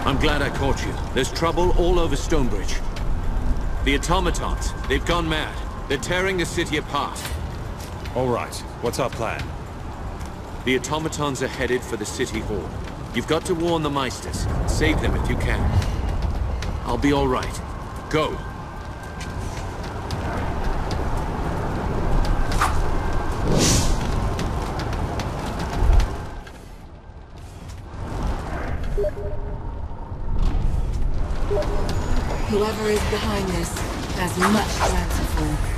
I'm glad I caught you. There's trouble all over Stonebridge. The automatons, they've gone mad. They're tearing the city apart. All right, what's our plan? The automatons are headed for the city hall. You've got to warn the Meisters. Save them if you can. I'll be all right. Go. Whoever is behind this has much to answer for.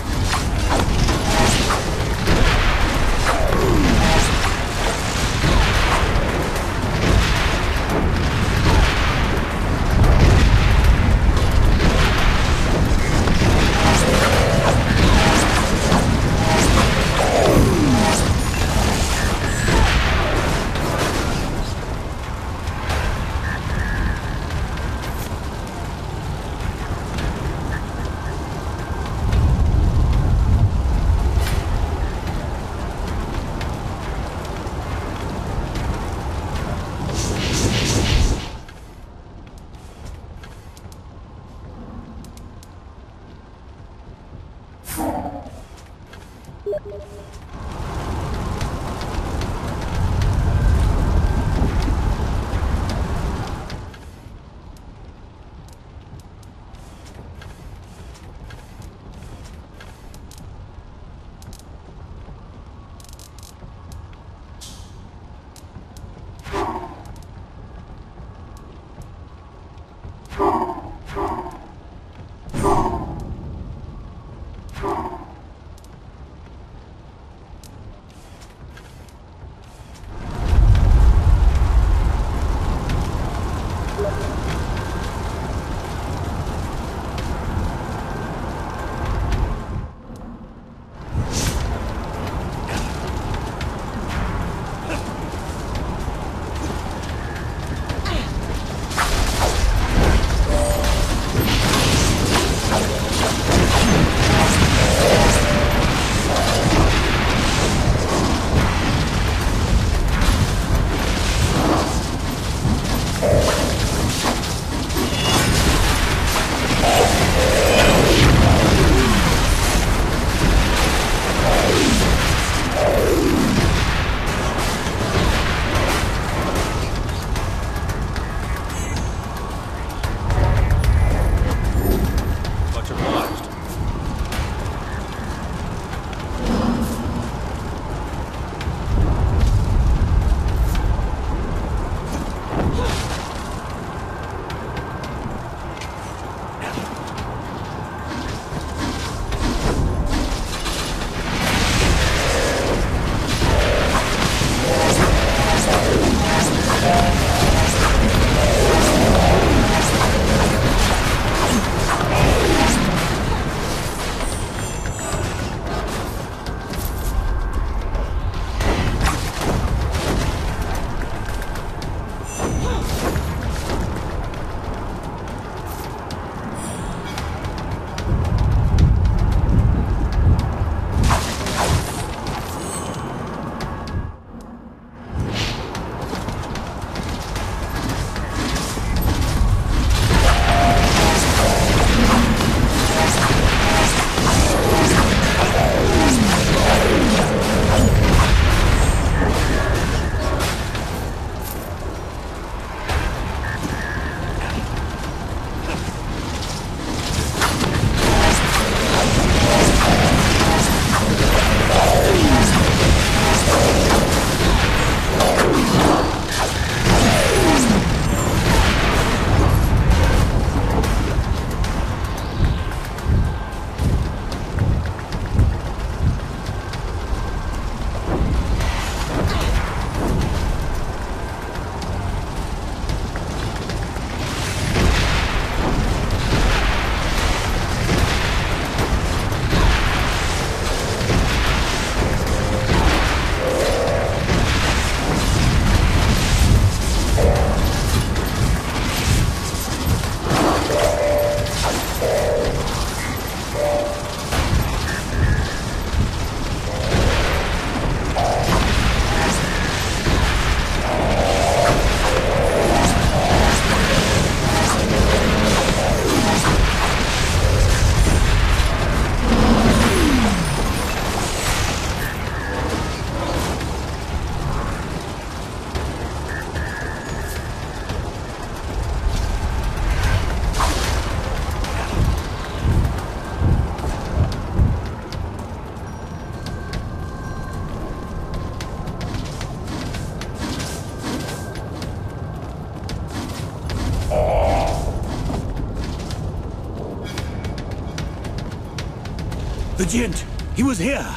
The gent, he was here.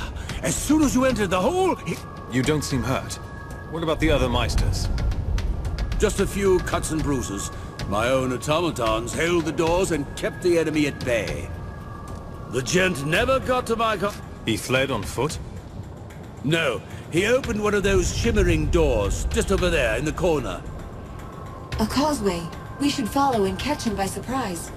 As soon as you entered the hall, he... You don't seem hurt. What about the other Meisters? Just a few cuts and bruises. My own automatons held the doors and kept the enemy at bay. The gent never got to my He fled on foot? No, he opened one of those shimmering doors, just over there in the corner. A causeway. We should follow and catch him by surprise.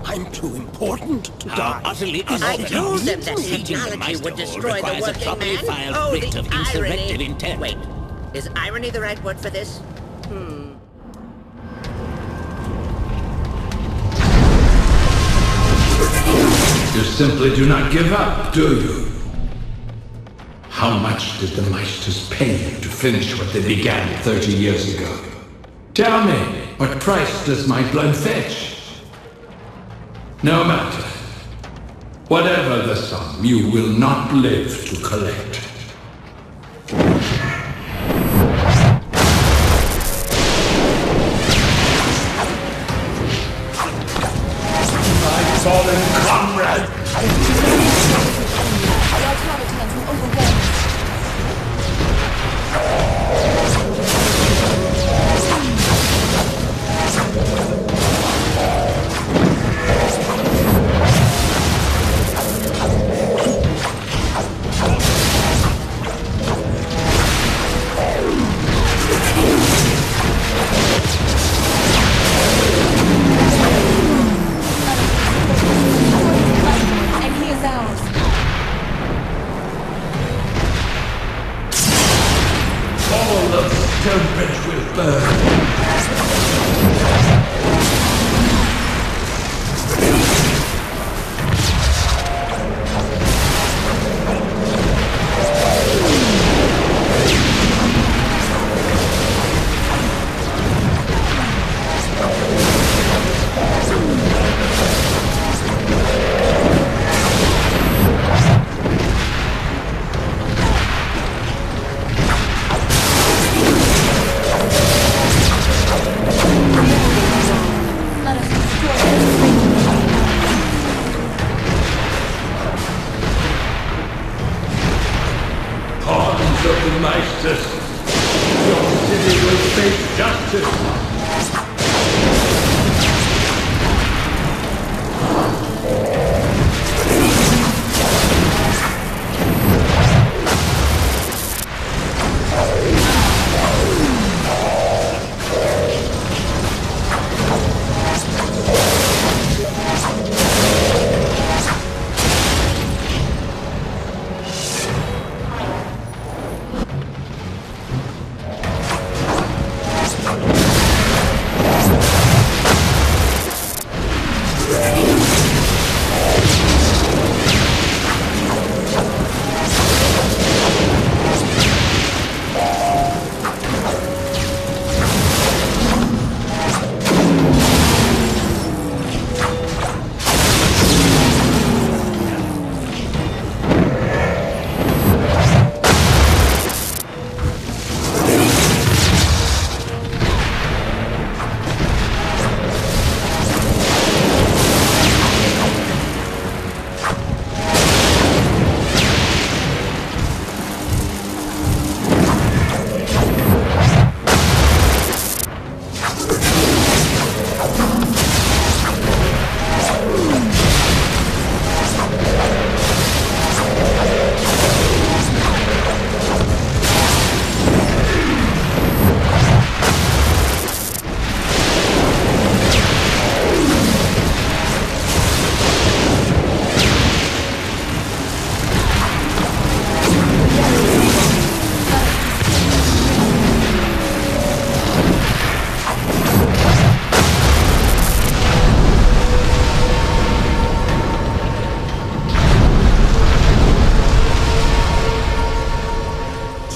I'm too important to die. Utterly I told them that technology would destroy the working man. Oh, the irony. Wait, is irony the right word for this? You simply do not give up, do you? How much did the Meisters pay you to finish what they began 30 years ago? Tell me, what price does my blood fetch? No matter. Whatever the sum, you will not live to collect. My fallen comrade! The automatons will overwhelm us. And he is ours. All of Stonebridge will burn. Let us destroy this. Pawns of the Meisters, your city will face justice.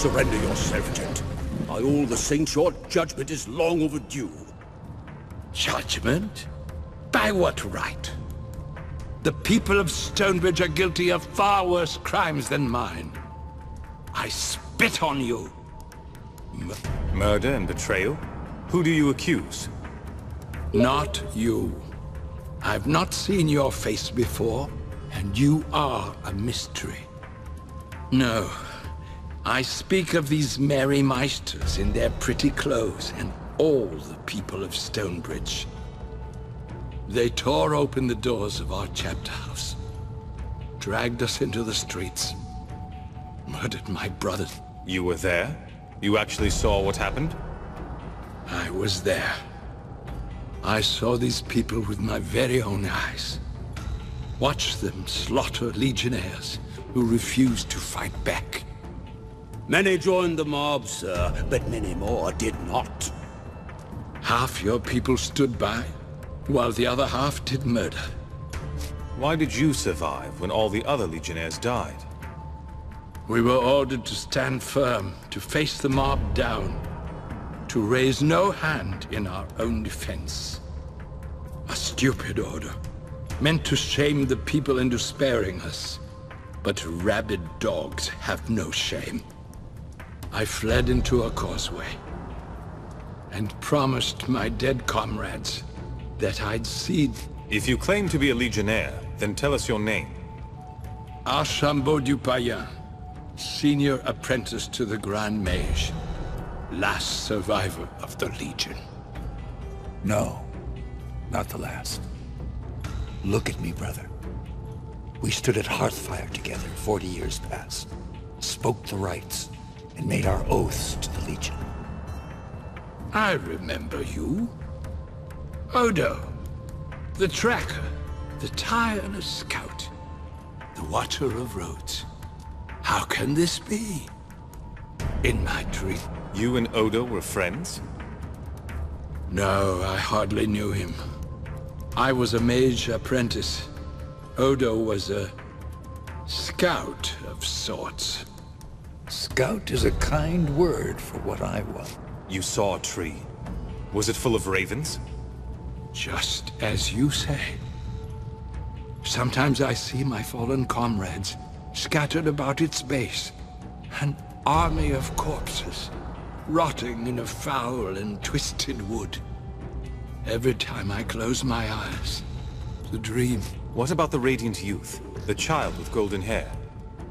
Surrender yourself, gent. By all the saints, your judgment is long overdue. Judgment? By what right? The people of Stonebridge are guilty of far worse crimes than mine. I spit on you. Murder and betrayal? Who do you accuse? Not you. I've not seen your face before, and you are a mystery. No, I speak of these merry meisters in their pretty clothes and all the people of Stonebridge. They tore open the doors of our chapter house, dragged us into the streets, murdered my brother. You were there? You actually saw what happened? I was there. I saw these people with my very own eyes. Watched them slaughter legionnaires who refused to fight back. Many joined the mob, sir, but many more did not. Half your people stood by, while the other half did murder. Why did you survive when all the other legionnaires died? We were ordered to stand firm, to face the mob down, to raise no hand in our own defense. A stupid order, meant to shame the people into sparing us. But rabid dogs have no shame. I fled into a causeway, and promised my dead comrades that I'd see... If you claim to be a legionnaire, then tell us your name. Archambault du Payen, senior apprentice to the Grand Mage, last survivor of the Legion. No, not the last. Look at me, brother. We stood at Hearthfire together 40 years past, spoke the rites, and made our oaths to the Legion. I remember you. Odo, the tracker, the tireless scout, the watcher of roads. How can this be? In my dream. You and Odo were friends? No, I hardly knew him. I was a mage apprentice. Odo was a scout of sorts. Scout is a kind word for what I was. You saw a tree. Was it full of ravens? Just as you say. Sometimes I see my fallen comrades scattered about its base. An army of corpses, rotting in a foul and twisted wood. Every time I close my eyes, the dream... What about the radiant youth? The child with golden hair?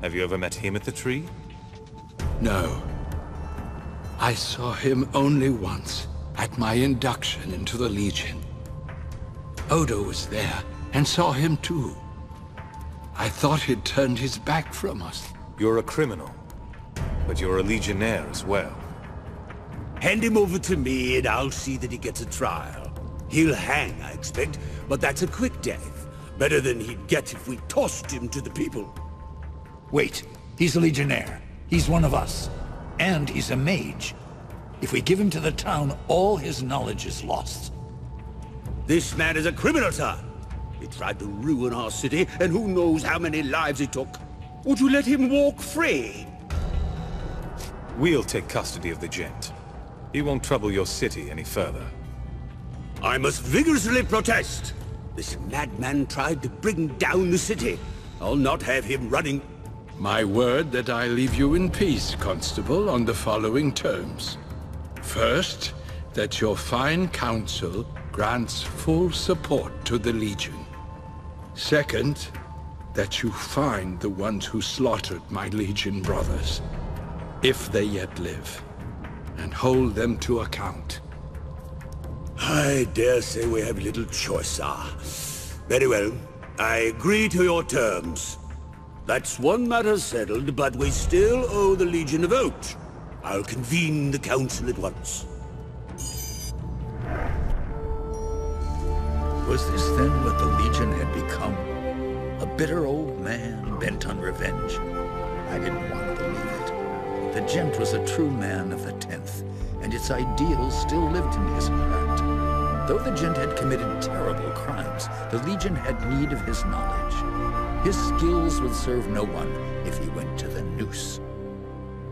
Have you ever met him at the tree? No. I saw him only once, at my induction into the Legion. Odo was there, and saw him too. I thought he'd turned his back from us. You're a criminal, but you're a legionnaire as well. Hand him over to me and I'll see that he gets a trial. He'll hang, I expect, but that's a quick death. Better than he'd get if we tossed him to the people. Wait, he's a legionnaire. He's one of us. And he's a mage. If we give him to the town, all his knowledge is lost. This man is a criminal, sir. He tried to ruin our city, and who knows how many lives he took. Would you let him walk free? We'll take custody of the gent. He won't trouble your city any further. I must vigorously protest. This madman tried to bring down the city. I'll not have him running... My word that I leave you in peace, Constable, on the following terms. First, that your fine council grants full support to the Legion. Second, that you find the ones who slaughtered my Legion brothers, if they yet live, and hold them to account. I dare say we have little choice, sir. Very well. I agree to your terms. That's one matter settled, but we still owe the Legion a vote. I'll convene the council at once. Was this then what the Legion had become? A bitter old man bent on revenge? I didn't want to believe it. The gent was a true man of the 10th, and its ideals still lived in his heart. Though the gent had committed terrible crimes, the Legion had need of his knowledge. His skills would serve no one if he went to the noose.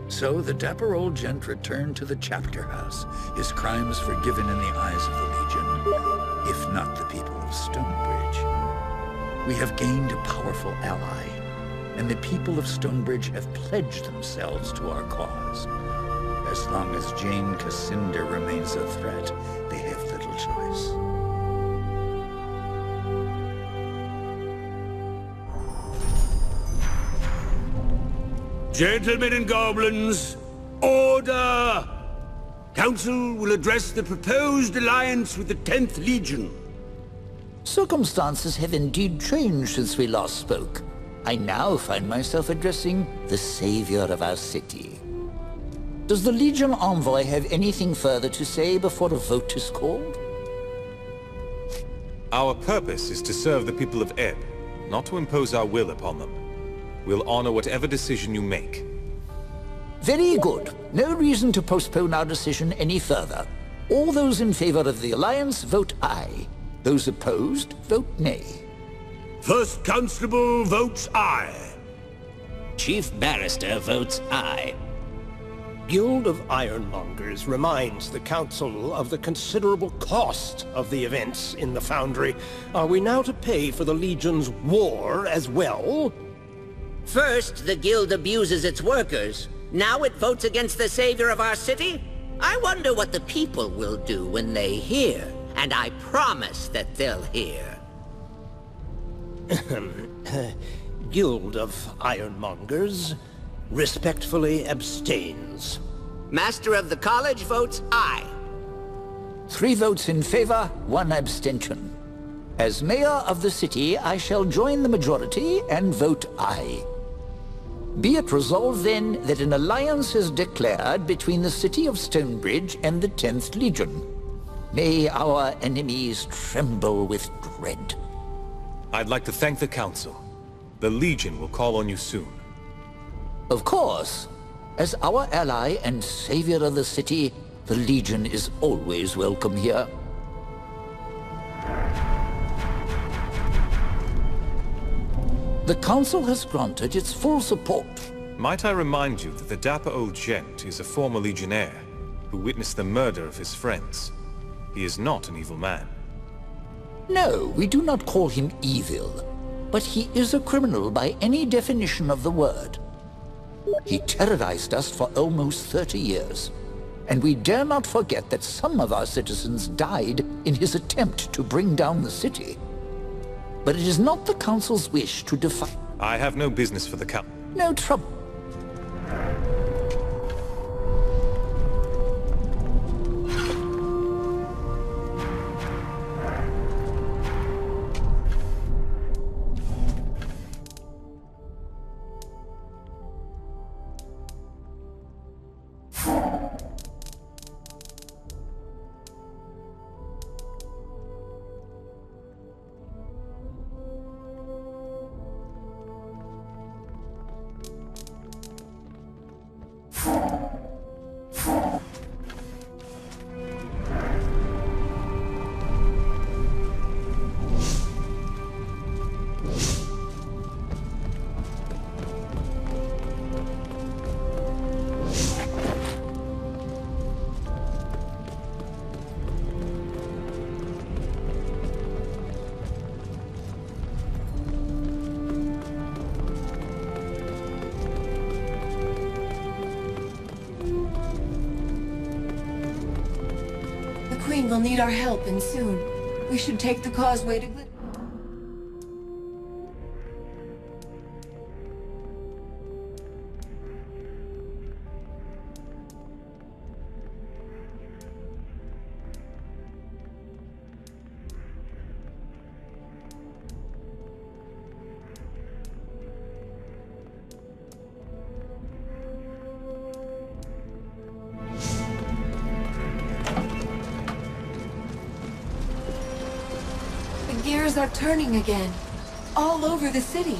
So the dapper old gent returned to the chapter house, his crimes forgiven in the eyes of the Legion, if not the people of Stonebridge. We have gained a powerful ally, and the people of Stonebridge have pledged themselves to our cause. As long as Jane Kассиндер remains a threat, they have little choice. Gentlemen and goblins, order! Council will address the proposed alliance with the 10th Legion. Circumstances have indeed changed since we last spoke. I now find myself addressing the savior of our city. Does the Legion envoy have anything further to say before a vote is called? Our purpose is to serve the people of Ebb, not to impose our will upon them. We'll honor whatever decision you make. Very good. No reason to postpone our decision any further. All those in favor of the alliance vote aye. Those opposed vote nay. First Constable votes aye. Chief Barrister votes aye. Guild of Ironmongers reminds the Council of the considerable cost of the events in the Foundry. Are we now to pay for the Legion's war as well? First, the Guild abuses its workers. Now it votes against the savior of our city? I wonder what the people will do when they hear. And I promise that they'll hear. Guild of Ironmongers respectfully abstains. Master of the College votes aye. 3 votes in favor, 1 abstention. As mayor of the city, I shall join the majority and vote aye. Be it resolved, then, that an alliance is declared between the city of Stonebridge and the 10th Legion. May our enemies tremble with dread. I'd like to thank the Council. The Legion will call on you soon. Of course. As our ally and savior of the city, the Legion is always welcome here. The Council has granted its full support. Might I remind you that the dapper old gent is a former Legionnaire who witnessed the murder of his friends. He is not an evil man. No, we do not call him evil, but he is a criminal by any definition of the word. He terrorized us for almost 30 years, and we dare not forget that some of our citizens died in his attempt to bring down the city. But it is not the Council's wish to defy... I have no business for the Council. No trouble. Queen will need our help, and soon. We should take the causeway to... Gears are turning again, all over the city.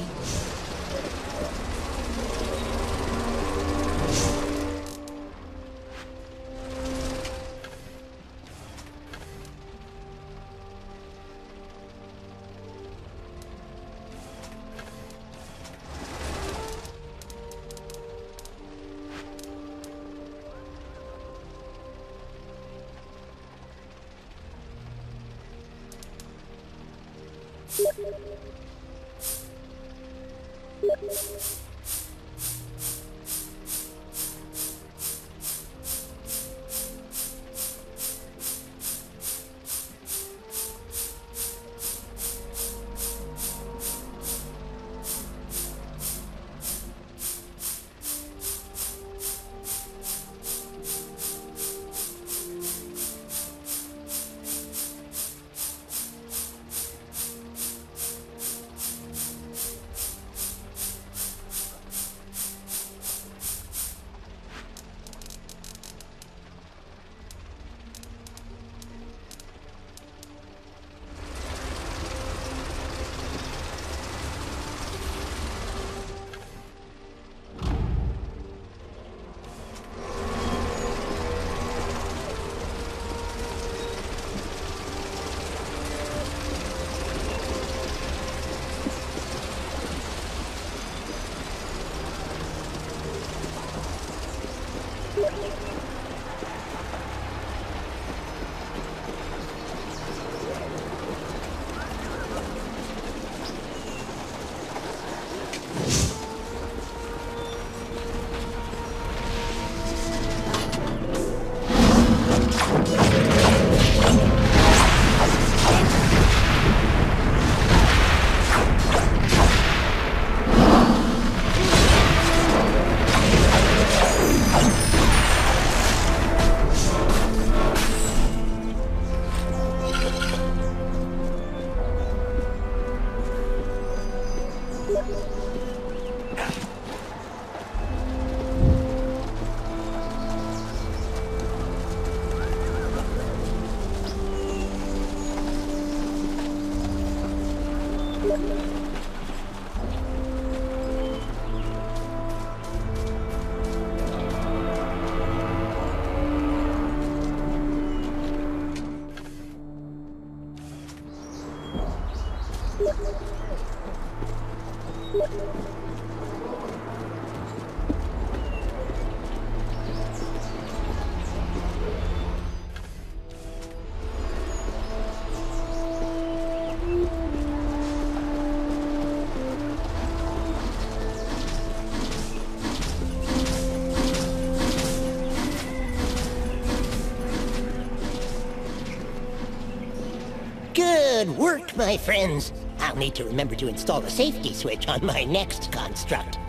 Good work, my friends. I'll need to remember to install a safety switch on my next construct.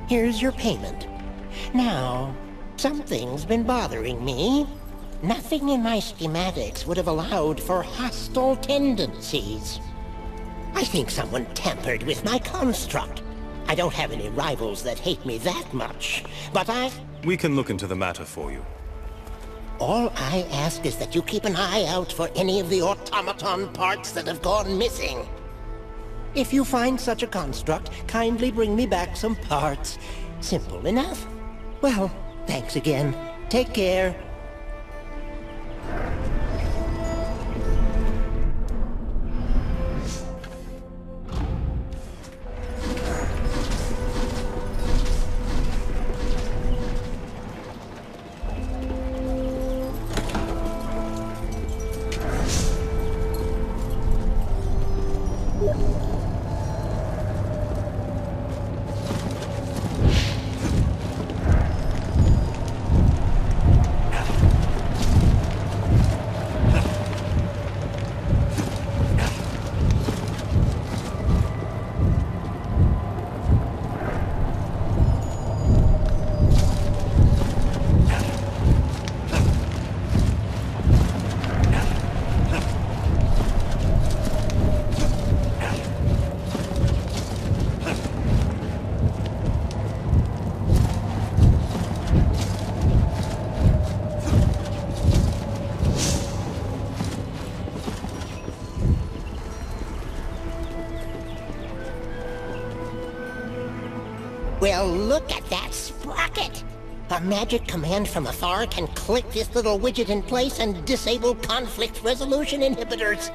Here's your payment. Now, something's been bothering me. Nothing in my schematics would have allowed for hostile tendencies. I think someone tampered with my construct. I don't have any rivals that hate me that much, but We can look into the matter for you. All I ask is that you keep an eye out for any of the automaton parts that have gone missing. If you find such a construct, kindly bring me back some parts. Simple enough. Well, thanks again. Take care. Well, look at that sprocket! A magic command from afar can click this little widget in place and disable conflict resolution inhibitors.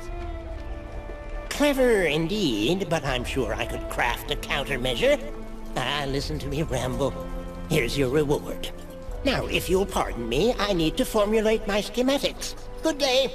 Clever indeed, but I'm sure I could craft a countermeasure. Listen to me ramble. Here's your reward. Now, if you'll pardon me, I need to formulate my schematics. Good day.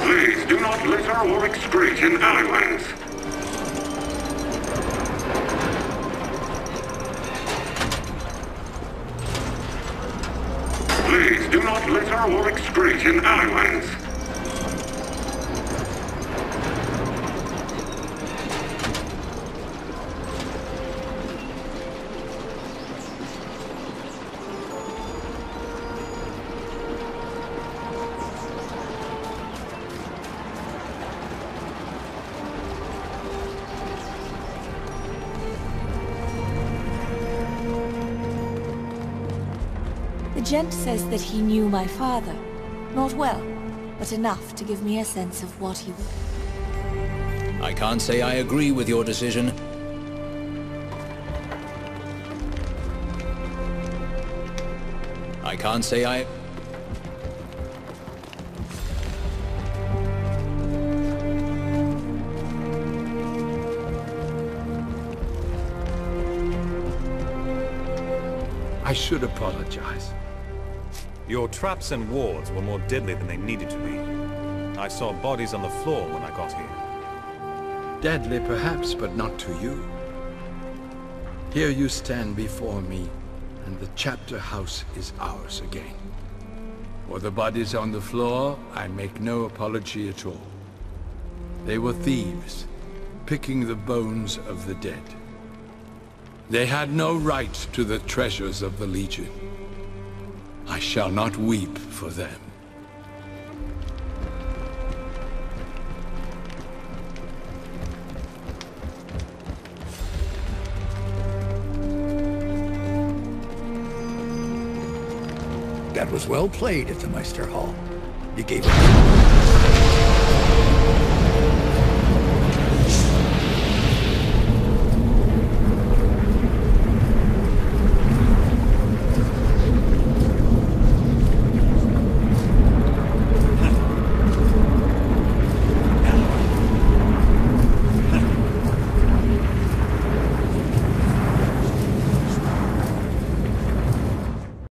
Please do not litter or excrete in alleyways. do not litter or excrete in alleyways. The gent says that he knew my father. Not well, but enough to give me a sense of what he... I can't say I agree with your decision. I can't say I... I should apologize. Your traps and wards were more deadly than they needed to be. I saw bodies on the floor when I got here. Deadly perhaps, but not to you. Here you stand before me, and the chapter house is ours again. For the bodies on the floor, I make no apology at all. They were thieves, picking the bones of the dead. They had no right to the treasures of the Legion. I shall not weep for them. That was well played at the Meister Hall. You gave it